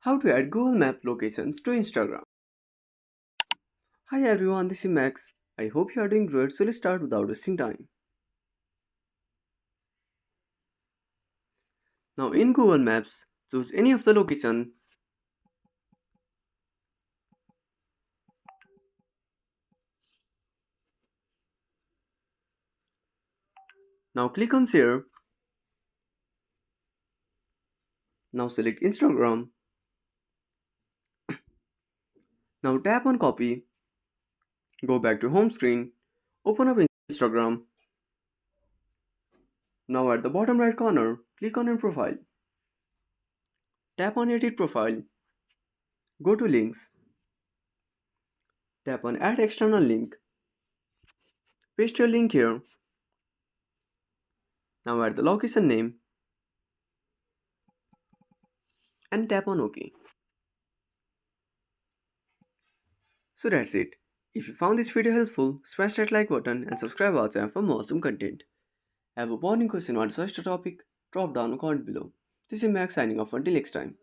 How to add Google Map locations to Instagram. Hi everyone, this is Max. I hope you are doing great, so let's start without wasting time. Now in Google Maps, choose any of the location. Now click on share. Now select Instagram. Now tap on copy. Go back to home screen. Open up Instagram. Now at the bottom right corner, click on your profile. Tap on edit profile. Go to links. Tap on add external link. Paste your link here. Now add the location name and tap on OK. So that's it. If you found this video helpful, smash that like button and subscribe our channel for more awesome content. Have a burning question or such a topic? Drop down a comment below. This is Max signing off until next time.